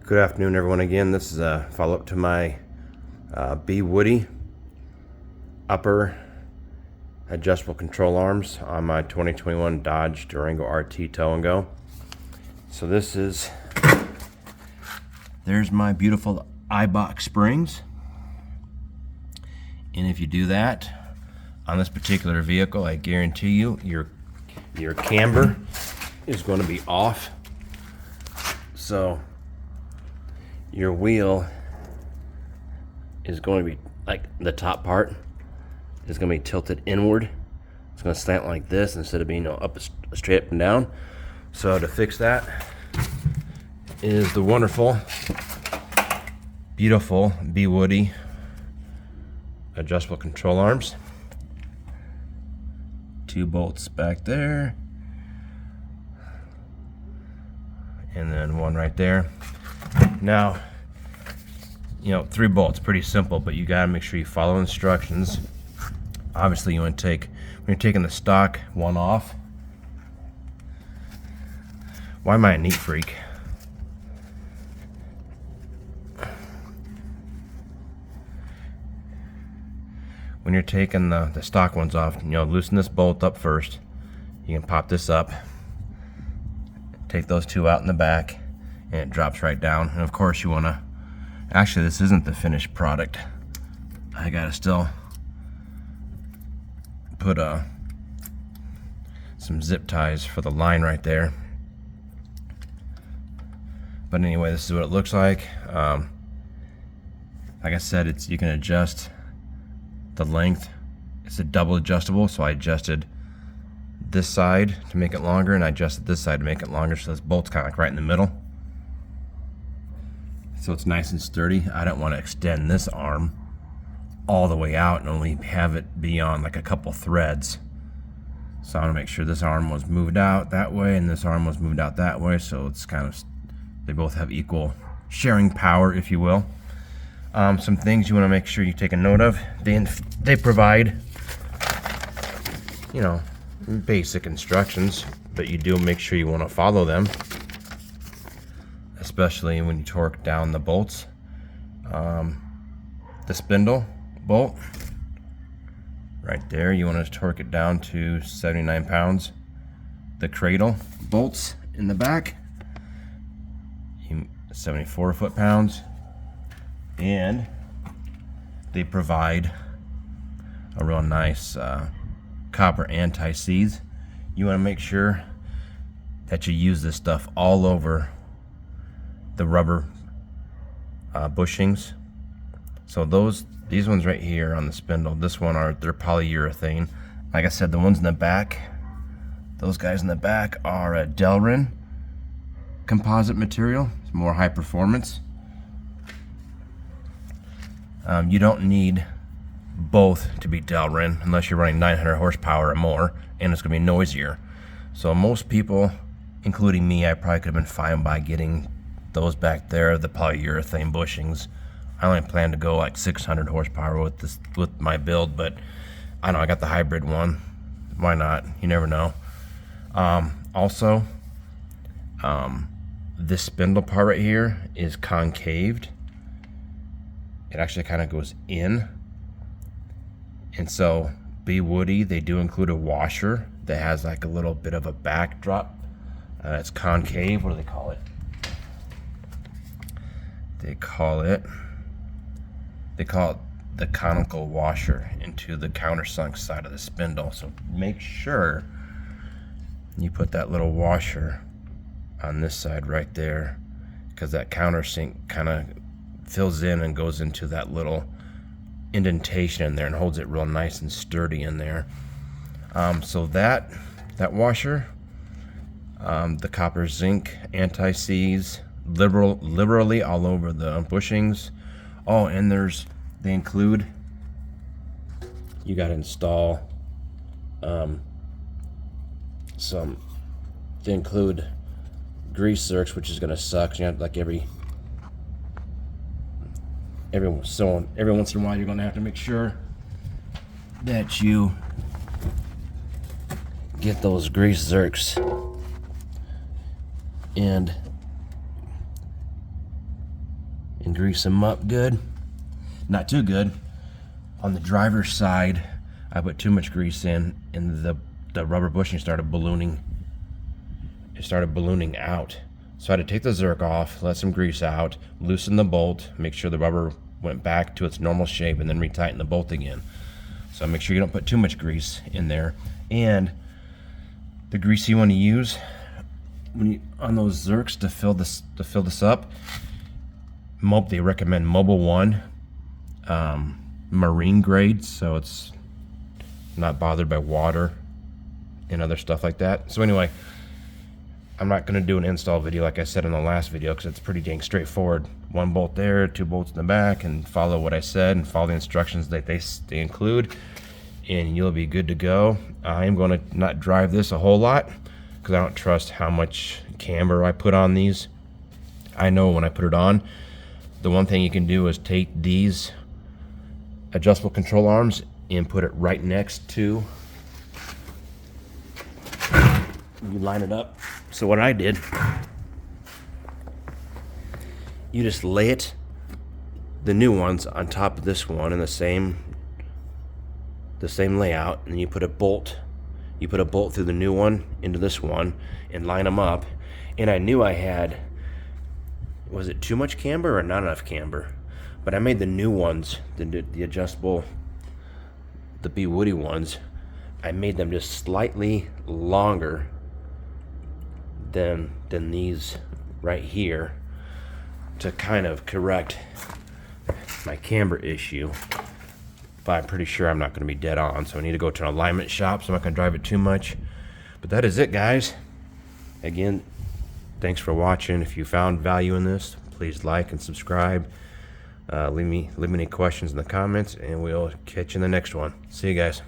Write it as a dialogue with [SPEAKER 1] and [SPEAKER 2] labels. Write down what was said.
[SPEAKER 1] Good afternoon, everyone. Again, this is a follow-up to my BWoody upper adjustable control arms on my 2021 Dodge Durango RT Tow and Go. So there's my beautiful iBox springs, and if you do that on this particular vehicle, I guarantee you your camber is going to be off. So your wheel is going to be, like, the top part is going to be tilted inward. It's going to slant like this instead of being up straight up and down. So to fix that is the wonderful, beautiful BWoody adjustable control arms. 2 bolts back there, and then 1 right there. Now, 3 bolts, pretty simple, but you gotta make sure you follow instructions. Obviously, you want to take, when you're taking the stock one off. Why am I a neat freak? When you're taking the stock ones off, loosen this bolt up first. You can pop this up, take those 2 out in the back, and it drops right down. And of course you want to, actually this isn't the finished product. I gotta still put some zip ties for the line right there. But anyway, this is what it looks like. Like I said, you can adjust the length. It's a double adjustable, so I adjusted this side to make it longer, and I adjusted this side to make it longer, so this bolt's kind of like right in the middle. So it's nice and sturdy. I don't want to extend this arm all the way out and only have it be on like a couple threads. So I want to make sure this arm was moved out that way and this arm was moved out that way, so it's kind of, they both have equal sharing power, if you will. Some things you want to make sure you take a note of. They provide, basic instructions, but you do make sure you want to follow them, especially when you torque down the bolts. The spindle bolt right there, you want to torque it down to 79 pounds. The cradle bolts in the back, 74 foot-pounds. And they provide a real nice copper anti-seize. You want to make sure that you use this stuff all over the rubber bushings. So these ones right here on the spindle, they're polyurethane. Like I said, the ones in the back, those guys in the back are a Delrin composite material. It's more high performance. You don't need both to be Delrin unless you're running 900 horsepower or more, and it's going to be noisier. So most people, including me, I probably could have been fine by getting those back there, the polyurethane bushings. I only plan to go like 600 horsepower with my build, but I know I got the hybrid one. Why not? You never know. This spindle part right here is concaved. It actually kind of goes in. And so BWoody, they do include a washer that has like a little bit of a backdrop. It's concave. What do they call it? They call it the conical washer into the countersunk side of the spindle. So make sure you put that little washer on this side right there, because that countersink kind of fills in and goes into that little indentation in there and holds it real nice and sturdy in there. So that washer, the copper zinc anti-seize liberally all over the bushings. Oh, and they got to install they include grease zerks, which is going to suck. You have, like, every once in a while you're going to have to make sure that you get those grease zerks and and grease them up good. Not too good. On the driver's side, I put too much grease in, and the rubber bushing started ballooning. It started ballooning out. So I had to take the Zerk off, let some grease out, loosen the bolt, make sure the rubber went back to its normal shape, and then retighten the bolt again. So make sure you don't put too much grease in there. And the grease you want to use on those Zerks to fill this up, they recommend Mobil 1 marine grade, so it's not bothered by water and other stuff like that. So anyway, I'm not going to do an install video like I said in the last video, because it's pretty dang straightforward. 1 bolt there, 2 bolts in the back, and follow what I said and follow the instructions that they include, and you'll be good to go. I'm going to not drive this a whole lot because I don't trust how much camber I put on these. I know when I put it on, the one thing you can do is take these adjustable control arms and put it right next to, you line it up. So what I did, you just lay it, the new ones, on top of this one in the same layout, and you put a bolt through the new one into this one and line them up. And I knew I had, was it too much camber or not enough camber? But I made the new ones, the adjustable, the BWoody ones, I made them just slightly longer than these right here to kind of correct my camber issue. But I'm pretty sure I'm not going to be dead on, so I need to go to an alignment shop, so I'm not going to drive it too much. But that is it, guys. Again, thanks for watching. If you found value in this, please like and subscribe. Leave me any questions in the comments, and we'll catch you in the next one. See you guys.